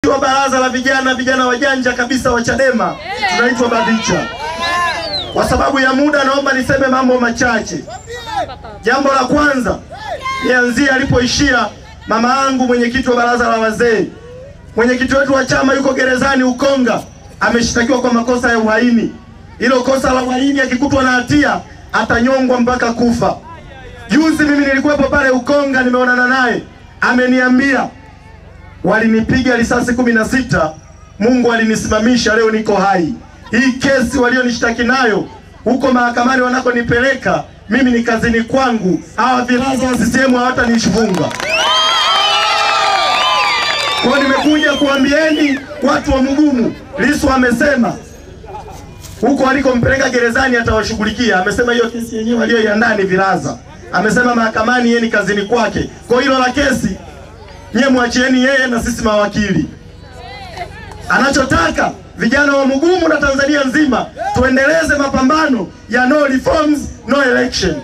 Ndio baraza la vijana wajanja kabisa wa Chadema, tunaitwa Badicha. Kwa sababu ya muda naomba niseme mambo machache. Jambo la kwanza, nianzie alipoishia mama yangu mwenyekiti wa baraza la wazee. Mwenyekiti wetu wa chama yuko gerezani Ukonga, ameshtakiwa kwa makosa ya uhaini. Hilo kosa la uhaini akikutwa na hatia atanyongwa mpaka kufa. Juzi mimi nilikuwepo pale Ukonga, nimeonana naye, ameniambia walinipiga risasi 16, Mungu alinisimamisha, leo niko hai. Hii kesi walionishtaki nayo huko mahakamani wanakonipeleka mimi ni kazini kwangu, hawa vilaza wa CCM hawatanifunga. Kwa nimekuja kuambieni watu wa Mugumu, Lissu amesema huko walikompeleka gerezani atawashughulikia. Amesema hiyo kesi yenyewe aliyoiandaa ni vilaza. Amesema mahakamani yeye ni kazini kwake. Kwa hilo la kesi nyie mwachieni yeye na sisi mawakili. Anachotaka vijana wa Mugumu na Tanzania nzima tuendeleze mapambano ya no reforms no election.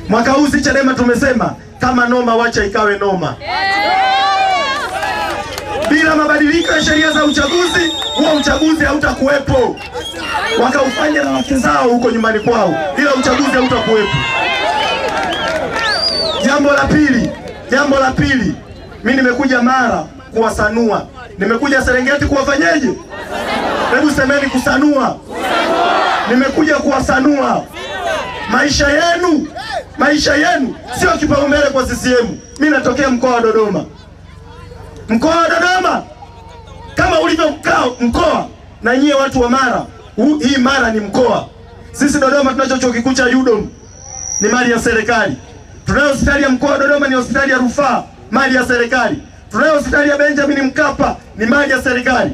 Mwaka huu Chadema tumesema kama noma wacha ikawe noma. Bila mabadiliko ya sheria za uchaguzi, huo uchaguzi hautakuwepo. Wakaufanya na wake zao huko nyumbani kwao, ila uchaguzi hautakuwepo. Jambo la pili, mimi nimekuja Mara kuwasanua. Nimekuja Serengeti kuwafanyeje? Hebu semeni kusanua. Nimekuja kuwasanua. Maisha yenu sio kipaumbele kwa CCM. Mimi natokea mkoa wa Dodoma. Mkoa wa Dodoma kama ulivyo mkoa na nyie watu wa Mara, hii Mara ni mkoa. Sisi Dodoma tunacho chuo kikuu cha UDOM, ni mali ya serikali. Tunayo hospitali ya mkoa wa Dodoma, ni hospitali ya rufaa, mali ya serikali. Tunayo hospitali ya Benjamin Mkapa, ni mali ya serikali.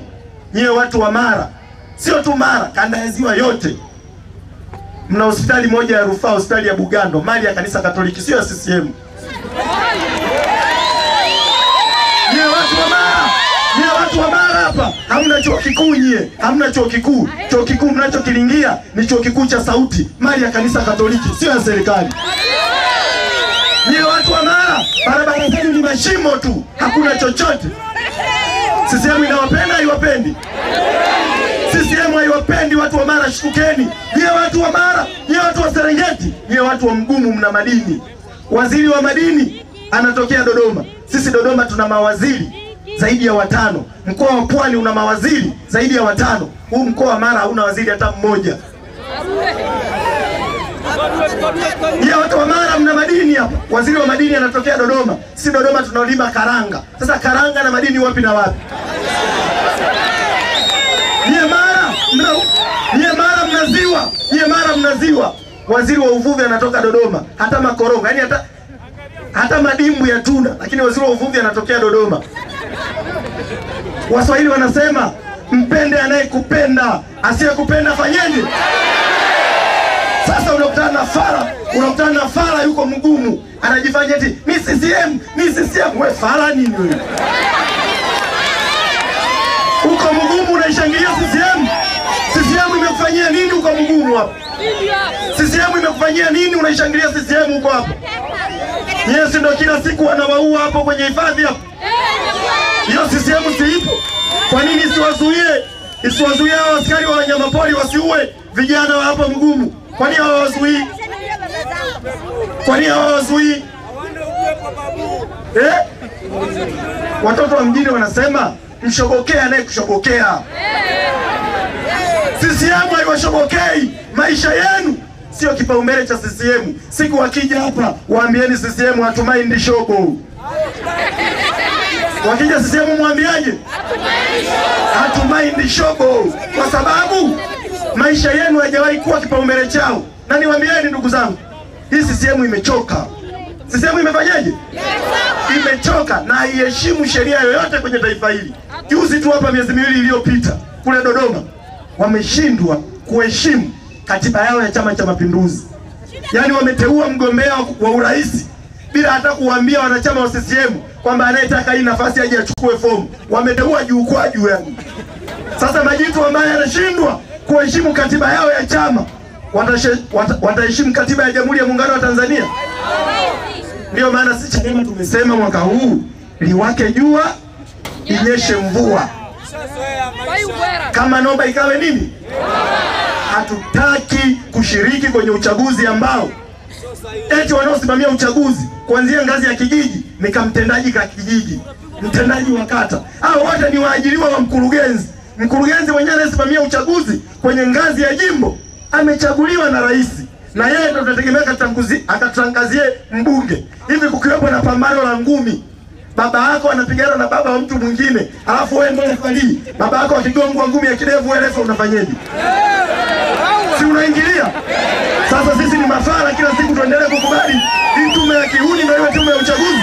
Nyie watu wa Mara, sio tu Mara, kanda ya Ziwa yote, mna hospitali moja ya rufaa, hospitali ya Bugando, mali ya kanisa Katoliki, sio ya CCM. Nyie watu wa Mara hapa, hamna chuo kikuu nyie, hamna chuo kikuu. Chuo kikuu mnachokilingia ni chuo kikuu cha Sauti, mali ya kanisa Katoliki, sio ya serikali. Nyie watu wa Mara, barabara zenu ni mashimo tu, hakuna chochote. CCM inawapenda haiwapendi? CCM haiwapendi watu wa Mara, shukeni. Nyie watu wa Mara, nyie watu wa Serengeti, nyie watu wa Mugumu mna madini. Waziri wa madini anatokea Dodoma. Sisi Dodoma tuna mawaziri zaidi ya 5. Mkoa wa Pwani una mawaziri zaidi ya 5. Huu mkoa wa Mara hauna waziri hata mmoja. Nyie watu wa Mara mna madini hapa. Waziri wa madini anatokea Dodoma. Sisi Dodoma tunalima karanga. Sasa karanga na madini wapi na wapi? Nyie Mara mnaziwa. Waziri wa uvuvi anatoka Dodoma. Hata makorongo, yani hata madimbu ya tuna, lakini waziri wa uvuvi anatokea Dodoma. Waswahili wanasema mpende anayekupenda, asiyekupenda fanyeje? Sasa unakutana na fara yuko Mugumu, anajifanya eti ni CCM. Wewe fara nini wewe? Uko Mugumu unaishangilia CCM? CCM imekufanyia nini huko Mugumu hapo? CCM imekufanyia nini unaishangilia CCM huko hapo? Yes, ndio kila siku wanawaua hapo kwenye hifadhi hapo. Hiyo CCM siipo. Kwa nini isiwazuie hao askari wa wanyamapori wasiue vijana wa hapa Mugumu? Kwa nini hawawazuii? Watoto wa mjini wanasema mshobokee anayekushobokea. CCM haiwashobokei. Maisha yenu sio kipaumbele cha CCM. Siku wakija hapa waambieni CCM hatumaindi shobo. Wakija CCM mwambiaje? Hatumaindi shobo. Kwa sababu maisha yenu hayajawahi kuwa kipaumbele chao. Na niwaambieni ndugu zangu, hii CCM imechoka. CCM imefanyaje? Imechoka na haiheshimu sheria yoyote kwenye taifa hili. Juzi tu hapa miezi 2 iliyopita kule Dodoma wameshindwa kuheshimu katiba yao ya Chama cha Mapinduzi. Yaani wameteua mgombea wa urais bila hata kuwaambia wanachama wa CCM kwamba anayetaka hii nafasi aje achukue fomu. Wameteua juu kwa juu yani. Sasa majitu ambaye yanashindwa kuheshimu katiba yao ya chama, wataheshimu katiba ya Jamhuri ya Muungano wa Tanzania? Ndio maana sisi Chadema tumesema mwaka huu liwake jua inyeshe mvua. Kama naomba ikawe nini? Hatutaki kushiriki kwenye uchaguzi ambao eti wanaosimamia uchaguzi kuanzia ngazi ya kijiji ni kamtendaji ka kijiji, mtendaji wa kata, hao wote ni waajiriwa wa mkurugenzi. Mkurugenzi mwenyewe anayesimamia uchaguzi kwenye ngazi ya jimbo amechaguliwa na rais, na yeye ndio tunategemea akatangazie mbunge. Hivi kukiwepo na pambano la ngumi, baba yako anapigana na baba wa mtu mwingine, alafu wewe ndio unafali, baba yako akigongwa ngumi ya kidevu, wewe refa unafanyaje? Si unaingilia? Sasa sisi ni mafala, kila siku tuendelee kukubali hii tume ya kihuni ndio iwe tume ya uchaguzi?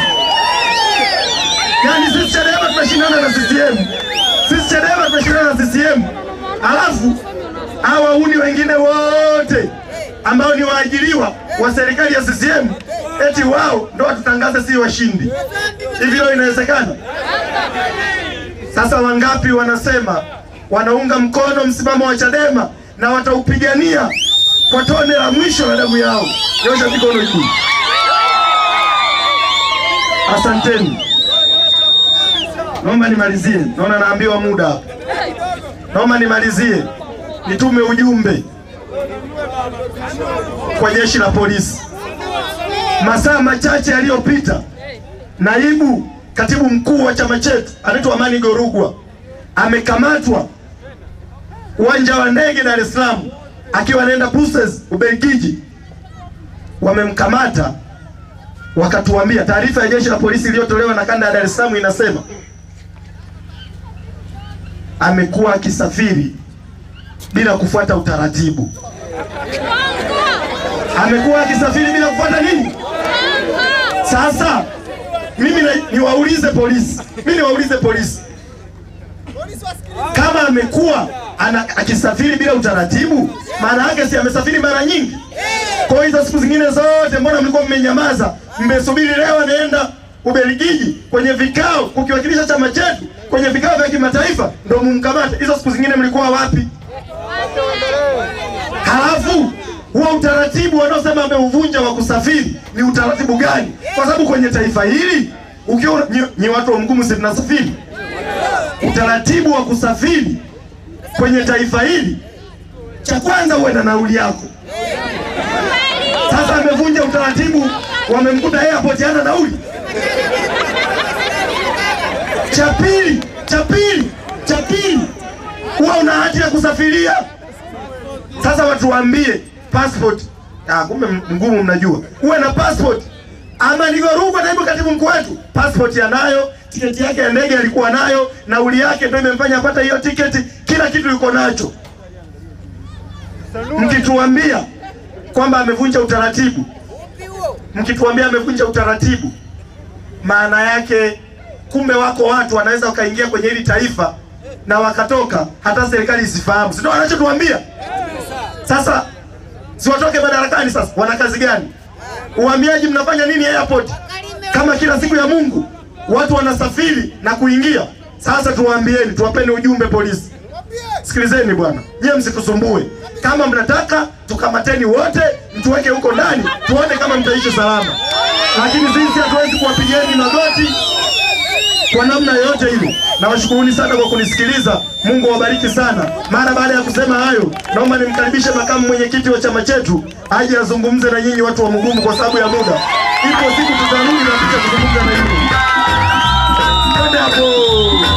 Yaani sisi Chadema tunashindana na CCM. Sisi Chadema tunashindana na CCM. Alafu hawa huni wengine wote ambao ni waajiriwa wa serikali ya CCM eti wao ndio watutangaze si washindi. Hivi leo inawezekana? Sasa wangapi wanasema wanaunga mkono msimamo wa Chadema na wataupigania kwa tone la mwisho la damu yao? Nyosha mikono juu. Asanteni. Naomba nimalizie. Naona naambiwa muda hapa. Naomba nimalizie. Nitume ujumbe kwa jeshi la polisi. Masaa machache yaliyopita, naibu katibu mkuu wa chama chetu anaitwa Amani Gorugwa amekamatwa uwanja wa ndege Dar es Salaam akiwa anaenda Brussels, Ubelgiji. Wamemkamata, wakatuambia, taarifa ya jeshi la polisi iliyotolewa na kanda ya Dar es Salaam inasema amekuwa akisafiri bila kufuata utaratibu. Amekuwa akisafiri bila kufuata nini? Sasa mimi niwaulize polisi. Kama amekuwa akisafiri bila utaratibu, maana yake si amesafiri mara nyingi? Kwa hizo siku zingine zote mbona mlikuwa mmenyamaza? Mmesubiri leo anaenda Ubelgiji kwenye vikao kukiwakilisha chama chetu kwenye vikao vya kimataifa ndio mumkamate. Hizo siku zingine mlikuwa wapi? Halafu huo utaratibu wanaosema ameuvunja wa kusafiri ni utaratibu gani? Kwa sababu kwenye taifa hili ukiwa ni watu wa mgumu, si tunasafiri. Utaratibu wa kusafiri kwenye taifa hili, cha kwanza uwe na nauli yako. Sasa amevunja utaratibu, wamemkuta airport hana nauli. Cha pili, huwa una hati ya kusafiria. Sasa watu waambie passport. Kumbe mgumu, mnajua. Uwe na passport. Amani Gorugwa naibu katibu mkuu wetu, passport yanayo, tiketi yake ya ndege alikuwa nayo, nauli yake ndio imemfanya apata hiyo tiketi, kila kitu yuko nacho. Mkituambia kwamba amevunja utaratibu, maana yake kumbe wako watu wanaweza wakaingia kwenye hili taifa na wakatoka hata serikali isifahamu. Sio wanachotuambia? Sasa si watoke madarakani, sasa wana kazi gani? Uhamiaji mnafanya nini airport? Kama kila siku ya Mungu watu wanasafiri na kuingia. Sasa tuwaambieni, tuwapeni ujumbe polisi. Sikilizeni bwana, nyie msitusumbue. Kama mnataka tukamateni wote, mtuweke huko ndani, tuone kama mtaishi salama. Lakini sisi hatuwezi kuwapigieni magoti kwa namna yoyote ile. Nawashukuruni sana kwa kunisikiliza. Mungu awabariki sana. Mara baada ya kusema hayo, naomba nimkaribishe makamu mwenyekiti wa chama chetu aje azungumze na nyinyi watu wa Mugumu kwa sababu ya muda. Ipo siku tutarudi na picha kuzungumza na nyinyi. Twende hapo.